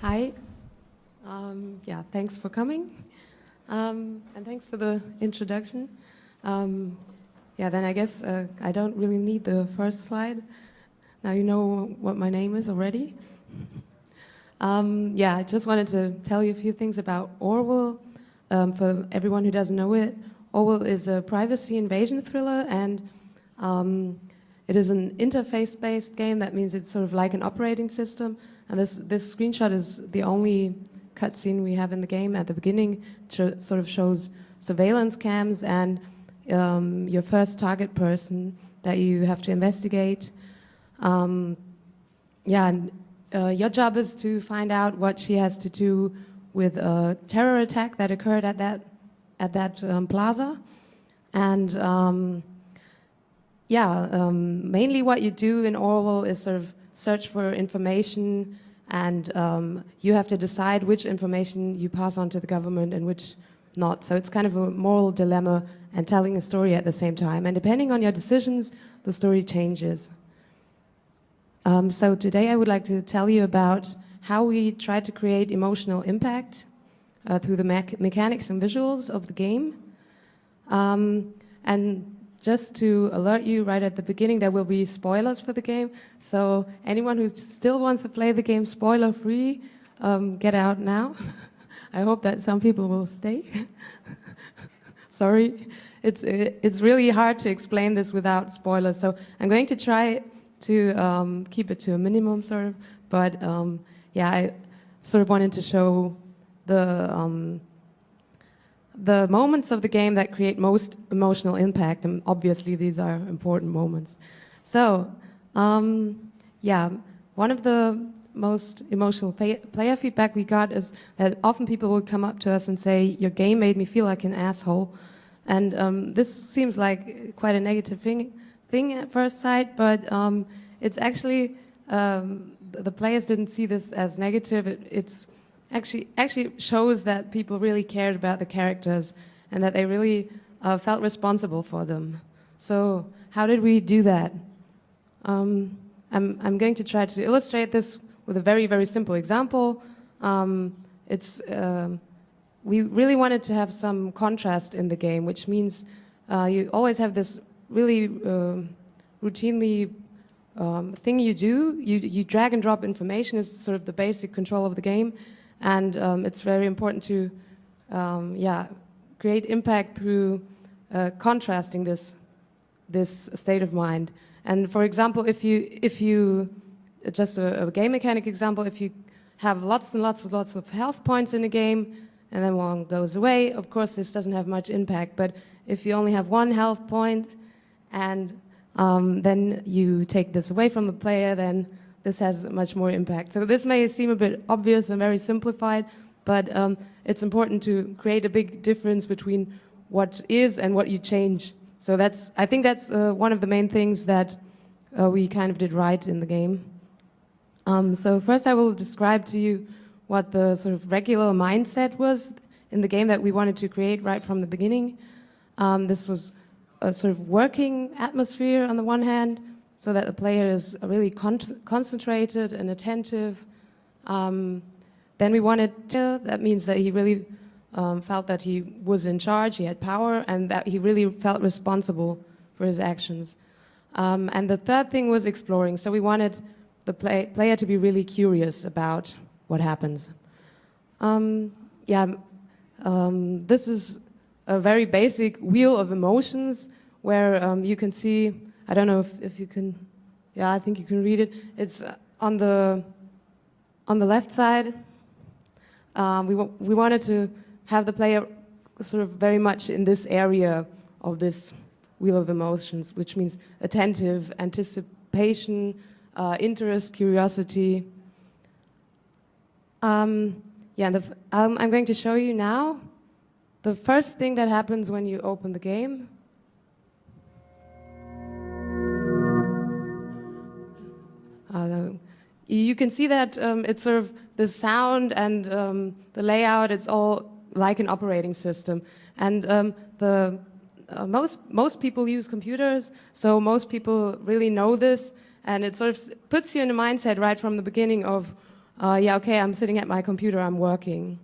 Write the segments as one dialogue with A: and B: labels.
A: Hi. Yeah, thanks for coming. And thanks for the introduction. Yeah, then I guess I don't really need the first slide. Now you know what my name is already. Yeah, I just wanted to tell you a few things about Orwell. For everyone who doesn't know it, Orwell is a privacy invasion thriller, and it is an interface-based game. That means it's sort of like an operating system. And this screenshot is the only cutscene we have in the game. At the beginning, sort of shows surveillance cams and your first target person that you have to investigate. Yeah, and your job is to find out what she has to do with a terror attack that occurred at that plaza. And mainly what you do in Orwell is sort of search for information, and you have to decide which information you pass on to the government and which not. So it's kind of a moral dilemma and telling a story at the same time. And depending on your decisions, the story changes. So today I would like to tell you about how we try to create emotional impact through the mechanics and visuals of the game. And just to alert you right at the beginning, there will be spoilers for the game. So anyone who still wants to play the game spoiler-free, get out now. I hope that some people will stay. Sorry, it's really hard to explain this without spoilers. So I'm going to try to keep it to a minimum, sort of. But yeah, I sort of wanted to show the moments of the game that create most emotional impact, and obviously these are important moments. So, yeah, one of the most emotional player feedback we got is that often people would come up to us and say, "Your game made me feel like an asshole," and this seems like quite a negative thing at first sight, but it's actually the players didn't see this as negative. It's actually shows that people really cared about the characters and that they really felt responsible for them. So how did we do that? I'm going to try to illustrate this with a very, very simple example. We really wanted to have some contrast in the game, which means you always have this really routinely thing you do. You drag and drop information is sort of the basic control of the game. And it's very important to, create impact through contrasting this state of mind. And for example, if you just a game mechanic example, if you have lots and lots of health points in a game, and then one goes away, of course this doesn't have much impact. But if you only have one health point, and then you take this away from the player, then this has much more impact. So this may seem a bit obvious and very simplified, but it's important to create a big difference between what is and what you change. So I think that's one of the main things that we kind of did right in the game. So first I will describe to you what the sort of regular mindset was in the game that we wanted to create right from the beginning. This was a sort of working atmosphere on the one hand, so that the player is really concentrated and attentive. Then we wanted that means that he really felt that he was in charge, he had power, and that he really felt responsible for his actions. And the third thing was exploring. So we wanted the player to be really curious about what happens. This is a very basic wheel of emotions where you can see, I don't know if you can, yeah, I think you can read it. It's on the left side. We wanted to have the player sort of very much in this area of this wheel of emotions, which means attentive, anticipation, interest, curiosity. I'm going to show you now the first thing that happens when you open the game. You can see that it's sort of the sound and the layout, it's all like an operating system. And the most people use computers, so most people really know this, and it sort of puts you in a mindset right from the beginning of, yeah, okay, I'm sitting at my computer, I'm working.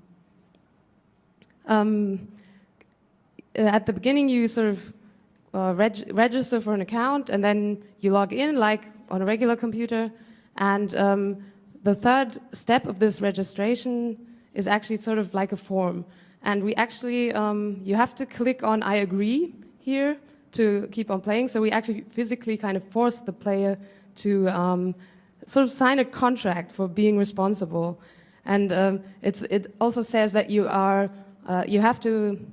A: At the beginning, you sort of register for an account, and then you log in like on a regular computer. And the third step of this registration is actually sort of like a form. And we actually, you have to click on I agree here to keep on playing. So we actually physically kind of force the player to sort of sign a contract for being responsible. And it also says that you have to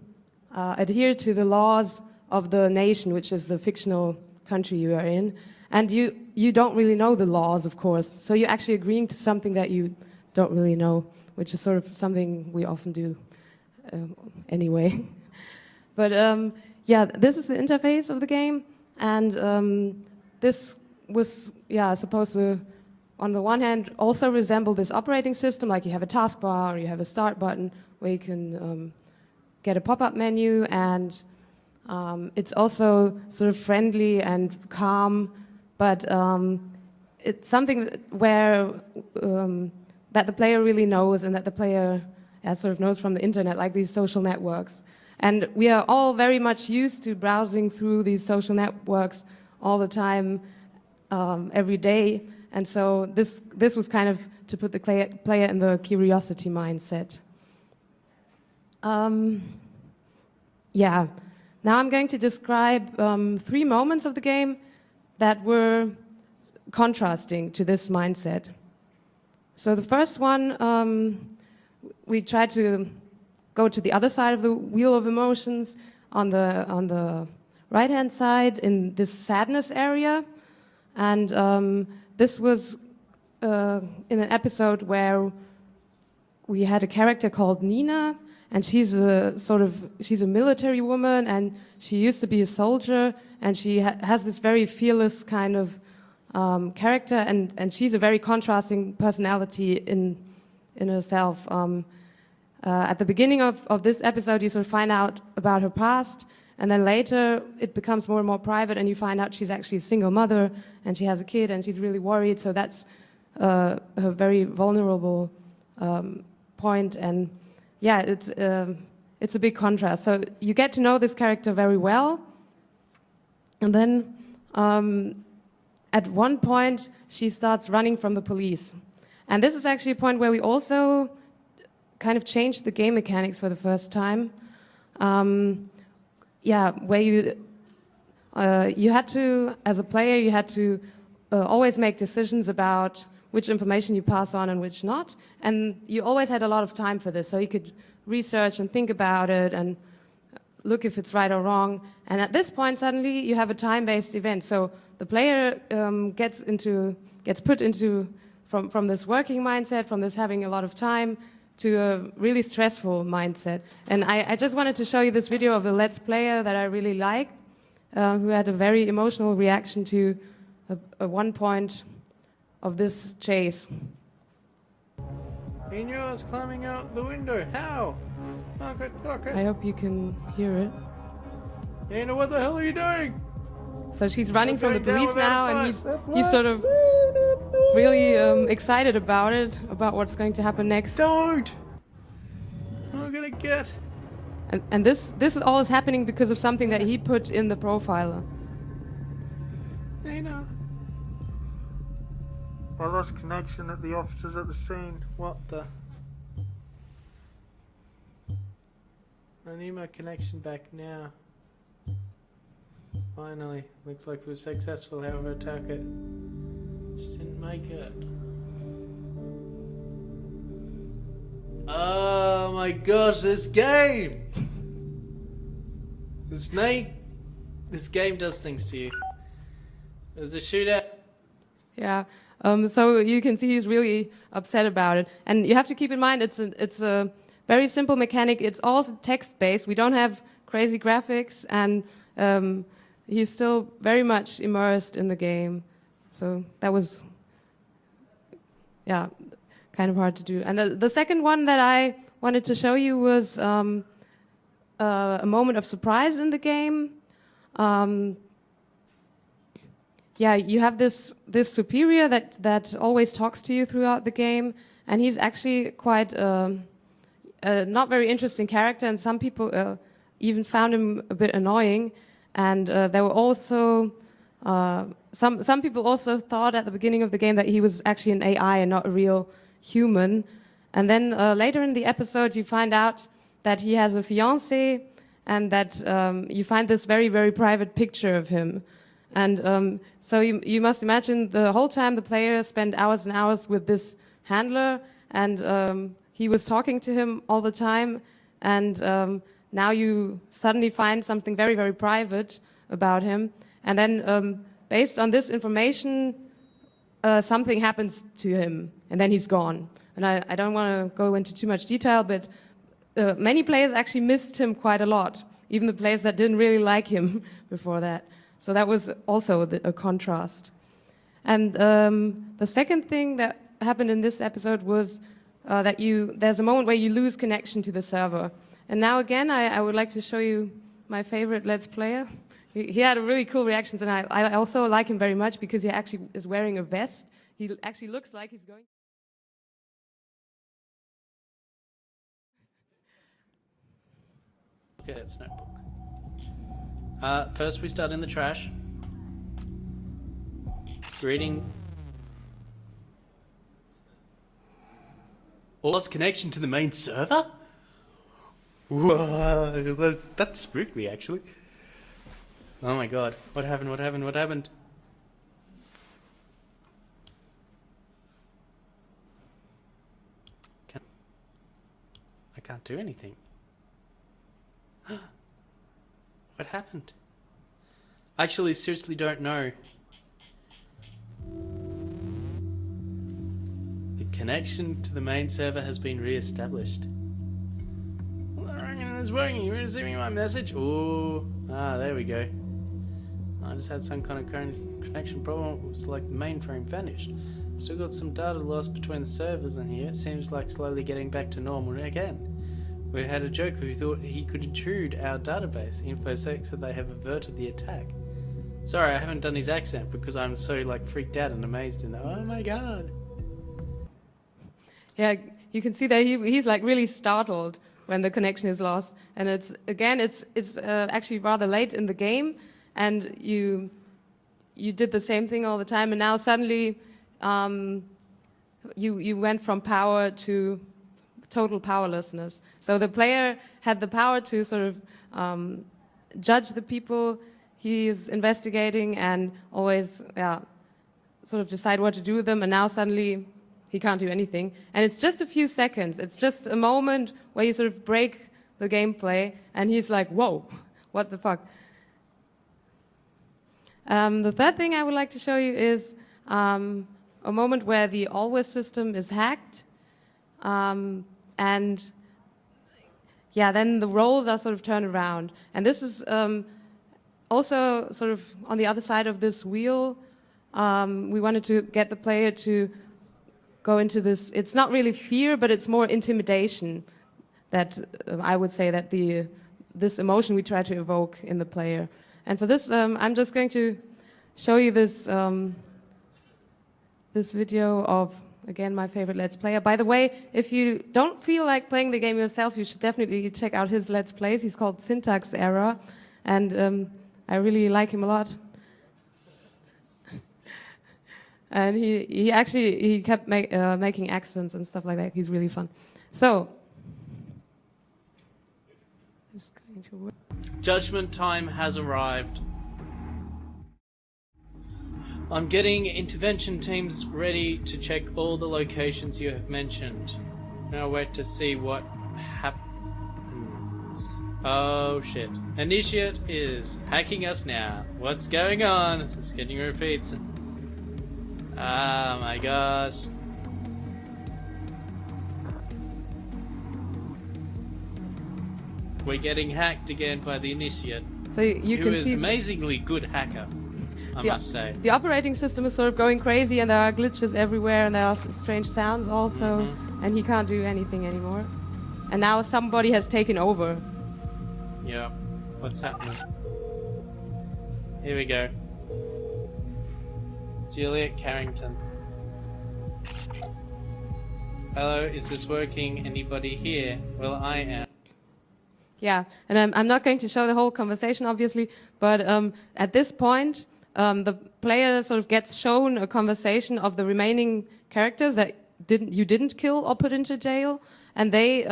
A: adhere to the laws of the nation, which is the fictional country you are in. And you don't really know the laws, of course. So you're actually agreeing to something that you don't really know, which is sort of something we often do anyway. But yeah, this is the interface of the game. And this was, yeah, supposed to, on the one hand, also resemble this operating system, like you have a taskbar or you have a start button where you can get a pop-up menu, and it's also sort of friendly and calm, but it's something where that the player really knows, and that the player sort of knows from the internet, like these social networks. And we are all very much used to browsing through these social networks all the time, every day. And so this was kind of to put the player in the curiosity mindset. Yeah. Now I'm going to describe 3 moments of the game that were contrasting to this mindset. So the first one, we tried to go to the other side of the wheel of emotions on the right-hand side in this sadness area. And this was in an episode where we had a character called Nina, and she's a military woman, and she used to be a soldier, and she has this very fearless kind of character, and she's a very contrasting personality in herself. At the beginning of this episode, you sort of find out about her past, and then later it becomes more and more private, and you find out she's actually a single mother, and she has a kid, and she's really worried. So that's her very vulnerable point, and yeah, it's a big contrast. So you get to know this character very well, and then at one point she starts running from the police, and this is actually a point where we also kind of changed the game mechanics for the first time. Yeah, where you had to, as a player, you had to always make decisions about which information you pass on and which not. And you always had a lot of time for this, so you could research and think about it and look if it's right or wrong. And at this point, suddenly, you have a time-based event. So the player gets put into, from this working mindset, from this having a lot of time, to a really stressful mindset. And I just wanted to show you this video of a Let's Player that I really like, who had a very emotional reaction to one point of this chase.
B: He knew I was climbing out the window. How?
A: I hope you can hear it.
B: Nina, what the hell are you doing?
A: So she's running from the police now, and he's sort of
B: Woo!
A: really excited about it, about what's going to happen next.
B: Don't! I'm gonna get...
A: And this all is happening because of something that he put in the profiler.
B: Nina. I lost connection at the officers at the scene. What the... I need my connection back now. Finally. Looks like it was successful, however, attack it. Just didn't make it. Oh my gosh, this game! This game does things to you. There's a shootout.
A: Yeah. So you can see he's really upset about it. And you have to keep in mind it's a very simple mechanic. It's all text-based. We don't have crazy graphics, and he's still very much immersed in the game. So that was, yeah, kind of hard to do. And the second one that I wanted to show you was a moment of surprise in the game. yeah, you have this superior that always talks to you throughout the game, and he's actually quite not very interesting character, and some people even found him a bit annoying. And there were also some people also thought at the beginning of the game that he was actually an AI and not a real human. And then later in the episode, you find out that he has a fiancée, and that you find this very, very private picture of him. And so you must imagine the whole time the player spent hours and hours with this handler, and he was talking to him all the time. And now you suddenly find something very, very private about him. And then based on this information, something happens to him, and then he's gone. And I don't want to go into too much detail, but many players actually missed him quite a lot, even the players that didn't really like him before that. So that was also a contrast. And the second thing that happened in this episode was that there's a moment where you lose connection to the server. And now again, I would like to show you my favorite Let's Player. He had a really cool reactions, and I also like him very much because he actually is wearing a vest. He actually looks like he's going...
B: Okay, that's notebook. First we start in the trash. Greeting. Lost connection to the main server? Whoa, that spooked me actually. Oh my god, what happened, what happened, what happened? I can't do anything. What happened? I actually seriously don't know. The connection to the main server has been re-established. It's working. You're receiving my message. Oh, there we go. I just had some kind of connection problem. It was like the mainframe vanished. Still got some data lost between the servers in here. It seems like slowly getting back to normal again. We had a joker who thought he could intrude our database. InfoSec said they have averted the attack. Sorry, I haven't done his accent because I'm so like freaked out and amazed and oh my god.
A: Yeah, you can see that he's like really startled when the connection is lost, and it's actually rather late in the game, and you did the same thing all the time, and now suddenly you went from power to total powerlessness. So the player had the power to sort of judge the people he is investigating and always sort of decide what to do with them, and now suddenly he can't do anything. And it's just a few seconds. It's just a moment where you sort of break the gameplay, and he's like, whoa, what the fuck? The third thing I would like to show you is a moment where the always system is hacked, and yeah, then the roles are sort of turned around. And this is also sort of on the other side of this wheel. We wanted to get the player to go into this, it's not really fear, but it's more intimidation that I would say that this emotion we try to evoke in the player. And for this, I'm just going to show you this this video of, again, my favorite Let's Player. By the way, if you don't feel like playing the game yourself, you should definitely check out his Let's Plays. He's called Syntax Error, and I really like him a lot. And he kept making accents and stuff like that. He's really fun. So, just going to work.
B: Judgment time has arrived. I'm getting intervention teams ready to check all the locations you have mentioned. Now wait to see what happens. Oh shit. Initiate is hacking us now. What's going on? This is getting repeats. Oh my gosh. We're getting hacked again by the Initiate.
A: So you can see...
B: Who is amazingly good hacker, I must say.
A: The operating system is sort of going crazy, and there are glitches everywhere, and there are strange sounds also, and he can't do anything anymore. And now somebody has taken over.
B: Yeah. What's happening? Here we go. Juliet Carrington. Hello, is this working? Anybody here? Well, I am.
A: Yeah, and I'm not going to show the whole conversation, obviously, but at this point, the player sort of gets shown a conversation of the remaining characters that you didn't kill or put into jail, and they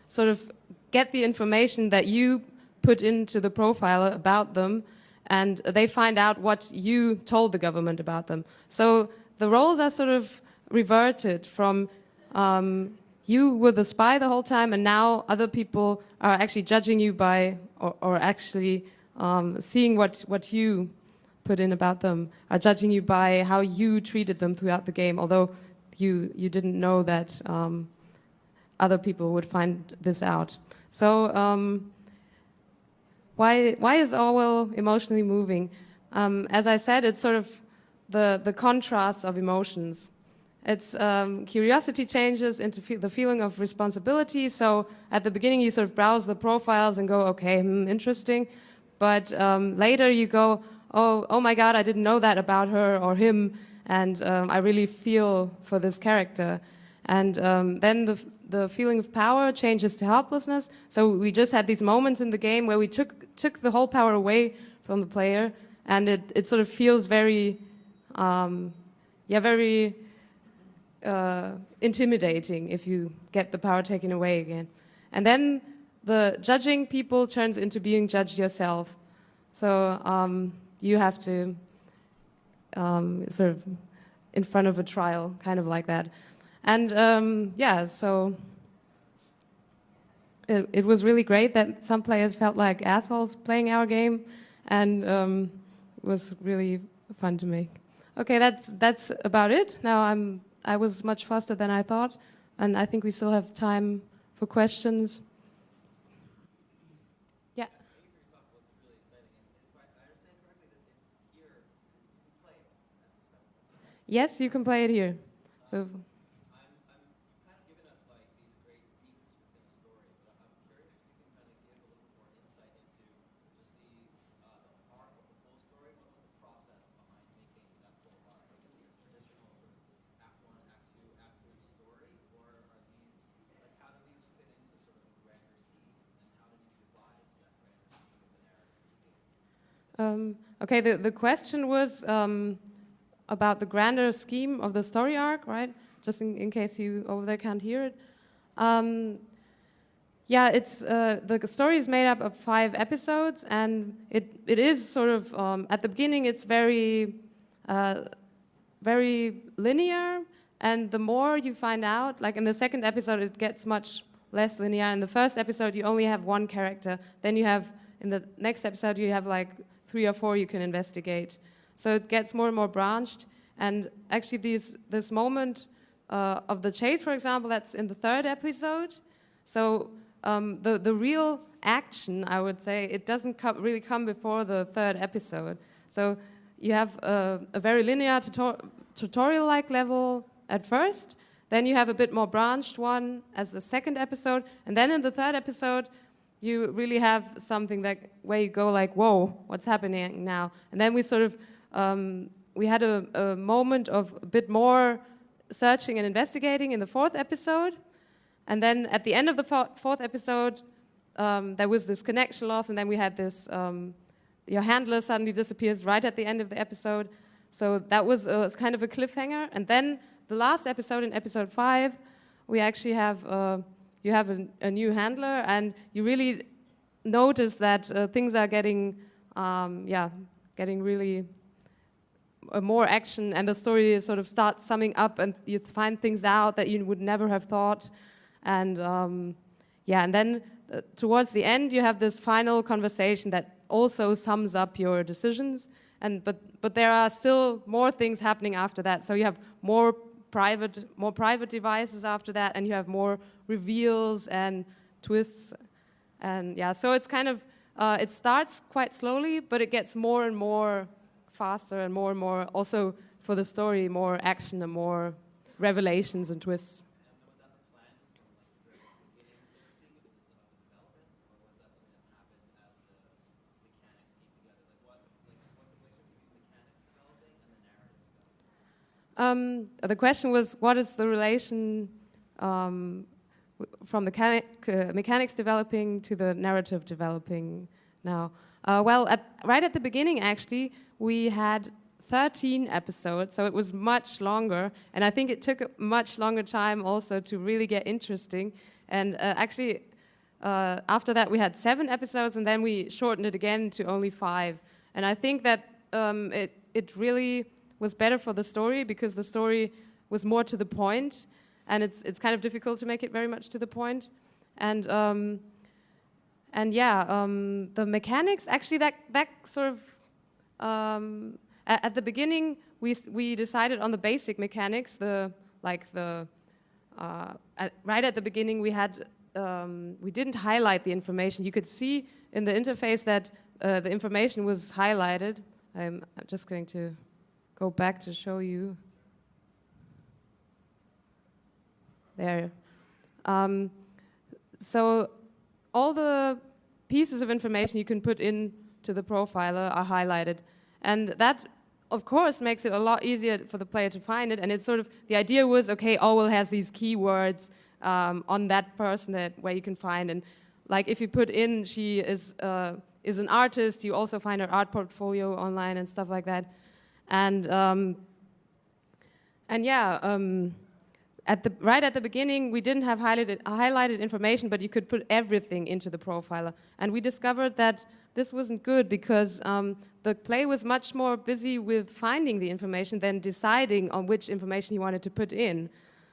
A: sort of get the information that you put into the profile about them, and they find out what you told the government about them. So the roles are sort of reverted from you were the spy the whole time, and now other people are actually judging you by, or actually seeing what you put in about them, are judging you by how you treated them throughout the game, although you didn't know that other people would find this out. So why is Orwell emotionally moving? As I said, it's sort of the contrast of emotions. It's curiosity changes into the feeling of responsibility. So at the beginning, you sort of browse the profiles and go, okay, interesting. But later you go, oh my God, I didn't know that about her or him, and I really feel for this character. And then the feeling of power changes to helplessness. So we just had these moments in the game where we took the whole power away from the player, and it sort of feels very, very intimidating if you get the power taken away again. And then the judging people turns into being judged yourself. So you have to sort of in front of a trial, kind of like that. And yeah, so it was really great that some players felt like assholes playing our game, and it was really fun to make. Okay, that's about it. Now I was much faster than I thought, and I think we still have time for questions. Yeah. Yes, you can play it here. So. Okay, the question was about the grander scheme of the story arc, right? Just in case you over there can't hear it. Yeah, it's the story is made up of 5 episodes, and it is sort of at the beginning it's very linear, and the more you find out, like in the second episode, it gets much less linear. In the first episode, you only have one character. Then you have in the next episode you have like 3 or 4 you can investigate. So it gets more and more branched. And actually, this moment of the chase, for example, that's in the 3rd episode. So the real action, I would say, it doesn't really come before the 3rd episode. So you have a very linear tutorial-like level at first. Then you have a bit more branched one as the 2nd episode. And then in the 3rd episode, you really have something where you go like, whoa, what's happening now? And then we sort of, we had a moment of a bit more searching and investigating in the 4th episode. And then at the end of the 4th episode, there was this connection loss, and then we had this, your handler suddenly disappears right at the end of the episode. So that was kind of a cliffhanger. And then the last episode, in episode 5, we actually have, you have a new handler, and you really notice that things are getting, getting really more action, and the story sort of starts summing up, and you find things out that you would never have thought. And and then towards the end, you have this final conversation that also sums up your decisions. And but there are still more things happening after that. So you have more private devices after that, and you have more reveals and twists. And yeah, so it's kind of it starts quite slowly, but it gets more and more faster and more also for the story, more action and more revelations and twists. The question was, what is the relation from the mechanics developing to the narrative developing now? Well, right at the beginning, actually, we had 13 episodes, so it was much longer, and I think it took a much longer time also to really get interesting. And actually, after that, we had 7 episodes, and then we shortened it again to only 5. And I think that it really was better for the story, because the story was more to the point, and it's kind of difficult to make it very much to the point. And yeah, the mechanics, actually, that sort of at the beginning we decided on the basic mechanics. Right at the beginning we had we didn't highlight the information. You could see in the interface that the information was highlighted. I'm just going to go back to show you. There. So all the pieces of information you can put into the profiler are highlighted. And that, of course, makes it a lot easier for the player to find it. And it's sort of, the idea was, okay, Orwell has these keywords on that person where you can find. And like if you put in, she is an artist, you also find her art portfolio online and stuff like that. And yeah, right at the beginning, we didn't have highlighted information, but you could put everything into the profiler. And we discovered that this wasn't good, because the player was much more busy with finding the information than deciding on which information he wanted to put in.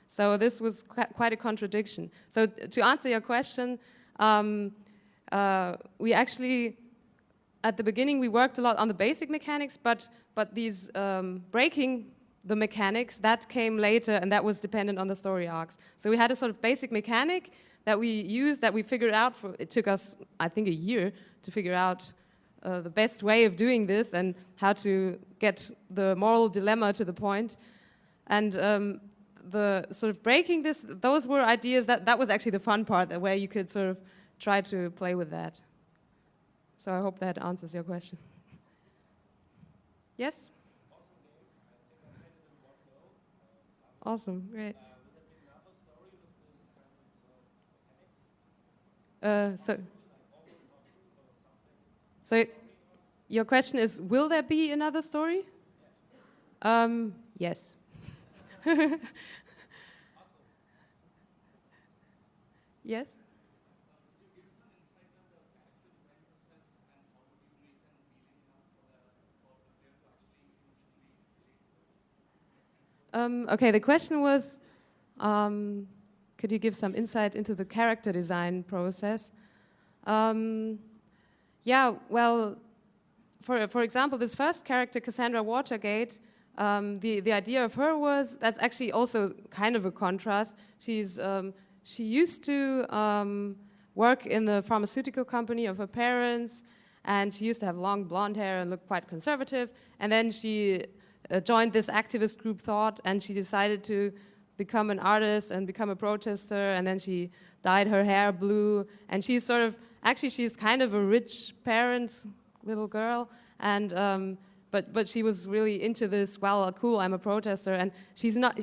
A: So this was quite a contradiction. So to answer your question, we actually, at the beginning, we worked a lot on the basic mechanics, but these breaking the mechanics, that came later, and that was dependent on the story arcs. So we had a sort of basic mechanic that we used, that we figured out. It took us, I think, a year to figure out the best way of doing this and how to get the moral dilemma to the point. And the sort of breaking this, those were ideas, that was actually the fun part, where you could sort of try to play with that. So I hope that answers your question. Yes? Awesome, great. So your question is, will there be another story? Yes. Yes? Okay, the question was, could you give some insight into the character design process? Yeah, well, for example, this first character, Cassandra Watergate, the idea of her was, that's actually also kind of a contrast. She used to work in the pharmaceutical company of her parents, and she used to have long blonde hair and look quite conservative, and then she joined this activist group Thought, and she decided to become an artist and become a protester, and then she dyed her hair blue, and she's sort of, actually she's kind of a rich parents little girl, and but she was really into this, well, cool, I'm a protester, and she's not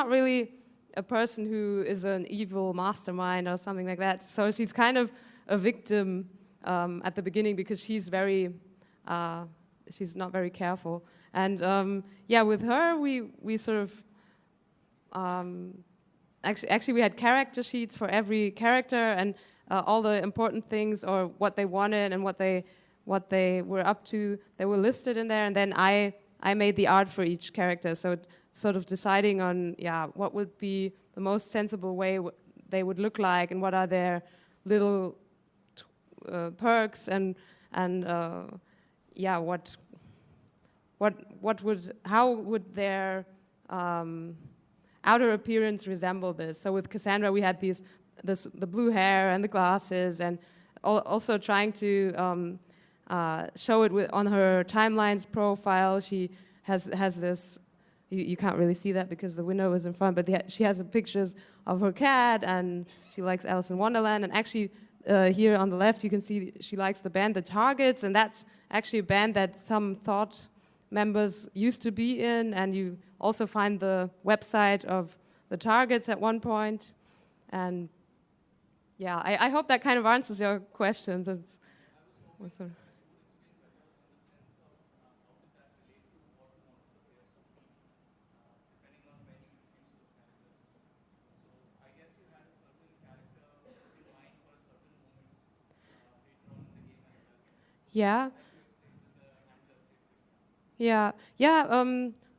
A: really a person who is an evil mastermind or something like that, so she's kind of a victim at the beginning, because she's not very careful. And yeah, with her, we sort of actually we had character sheets for every character, and all the important things, or what they wanted and what they were up to, they were listed in there. And then I made the art for each character, so sort of deciding on, yeah, what would be the most sensible way they would look like, and what are their little perks, and yeah, how would their outer appearance resemble this? So with Cassandra, we had the blue hair and the glasses, and also trying to show it on her timelines profile. She has this. You can't really see that because the window is in front, but she has pictures of her cat, and she likes Alice in Wonderland. And actually, here on the left, you can see she likes the band The Targets, and that's actually a band that some Thought members used to be in, and you also find the website of the targets at one point. And yeah, I hope that kind of answers your questions. Yeah. Yeah, yeah.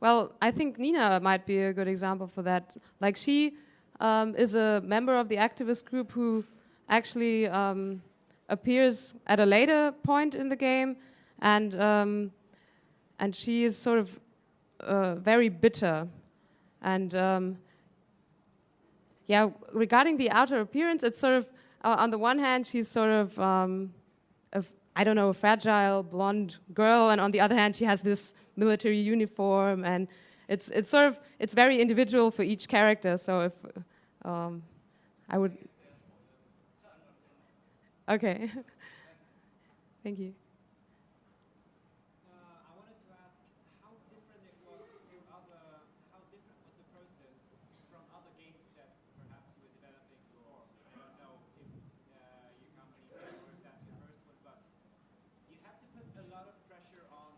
A: Well, I think Nina might be a good example for that. Like she is a member of the activist group who actually appears at a later point in the game, and she is sort of very bitter. And yeah, regarding the outer appearance, it's sort of on the one hand she's sort of I don't know, a fragile blonde girl, and on the other hand, she has this military uniform, and it's sort of very individual for each character. So if I would, okay, thank you.
C: I wanted to ask how different it was to how different was the process from other games that perhaps you were developing before? I don't know if your company or if that's your first one, but you have to put a lot of pressure on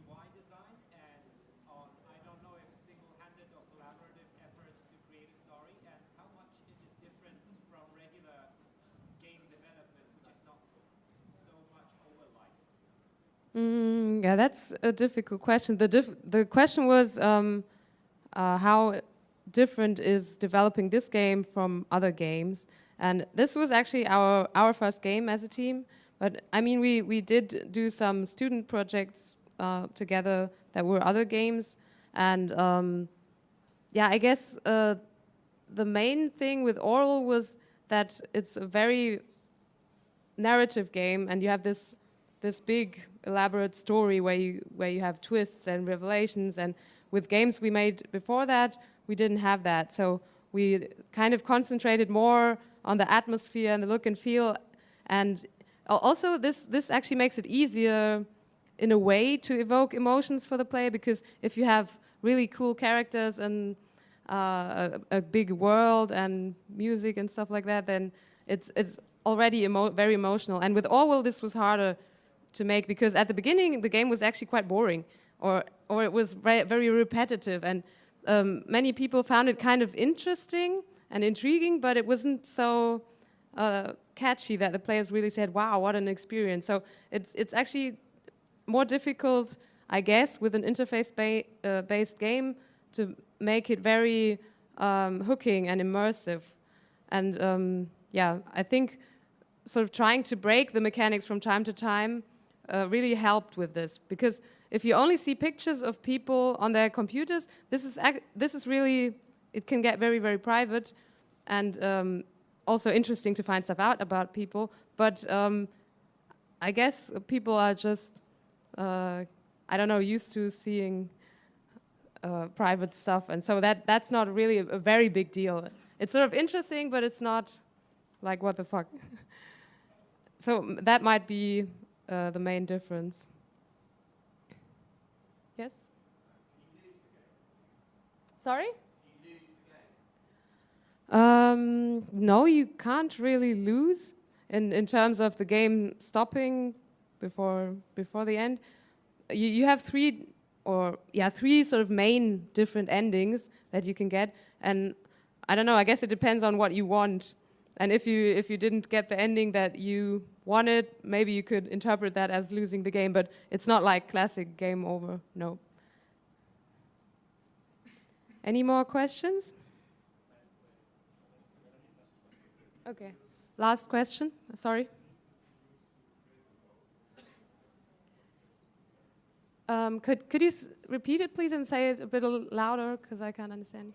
C: UI design and on, I don't know if single-handed or collaborative efforts to create a story, and how much is it different from regular game development, which is not so much Orwell-like?
A: Yeah, that's a difficult question. The question was how different is developing this game from other games, and this was actually our first game as a team. But I mean, we did do some student projects together that were other games, and yeah, I guess the main thing with Orwell was that it's a very narrative game, and you have this big elaborate story where you have twists and revelations. And with games we made before that, we didn't have that. So we kind of concentrated more on the atmosphere and the look and feel. And also this actually makes it easier in a way to evoke emotions for the player, because if you have really cool characters and a big world and music and stuff like that, then it's already very emotional. And with Orwell, this was harder to make, because at the beginning the game was actually quite boring, or it was very repetitive, and many people found it kind of interesting and intriguing, but it wasn't so catchy that the players really said, "Wow, what an experience!" So it's actually more difficult, I guess, with an interface-based game to make it very hooking and immersive. And yeah, I think sort of trying to break the mechanics from time to time really helped with this, because if you only see pictures of people on their computers, this is really, it can get very, very private, and also interesting to find stuff out about people. But I guess people are just, I don't know, used to seeing private stuff, and so that's not really a very big deal. It's sort of interesting, but it's not like, what the fuck. So that might be the main difference. Yes? Sorry? No, you can't really lose in terms of the game stopping before the end. You have three sort of main different endings that you can get, and I don't know, I guess it depends on what you want. And if you didn't get the ending that you wanted, maybe you could interpret that as losing the game, but it's not like classic game over, no. Any more questions? Okay. Last question, sorry. Could you repeat it, please, and say it a bit louder, because I can't understand you.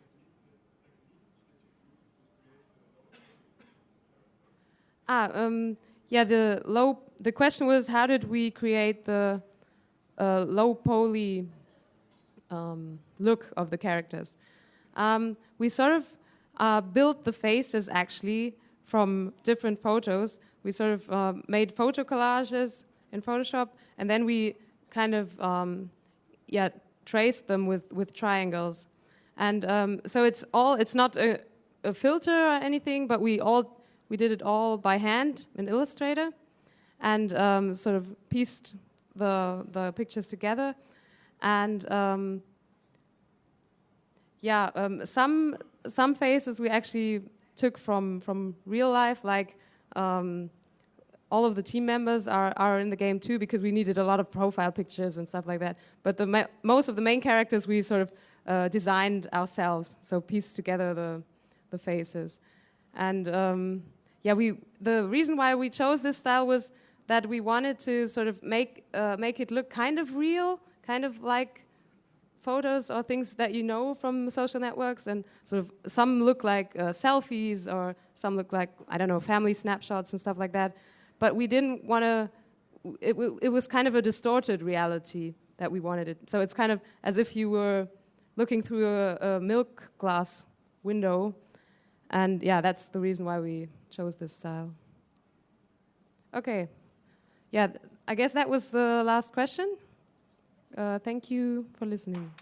A: Yeah, the question was, how did we create the low poly look of the characters? We sort of built the faces actually from different photos. We sort of made photo collages in Photoshop, and then we kind of traced them with triangles. And so it's not a filter or anything, but we did it all by hand in Illustrator, and sort of pieced the pictures together. And some faces we actually took from real life, like all of the team members are in the game too, because we needed a lot of profile pictures and stuff like that. But most of the main characters we sort of designed ourselves, so pieced together the faces. And the reason why we chose this style was that we wanted to sort of make it look kind of real, kind of like photos or things that you know from social networks, and sort of some look like selfies, or some look like, I don't know, family snapshots and stuff like that. But we didn't want to, it was kind of a distorted reality that we wanted it. So it's kind of as if you were looking through a milk glass window. And yeah, that's the reason why we chose this style. Okay. Yeah, I guess that was the last question. Thank you for listening.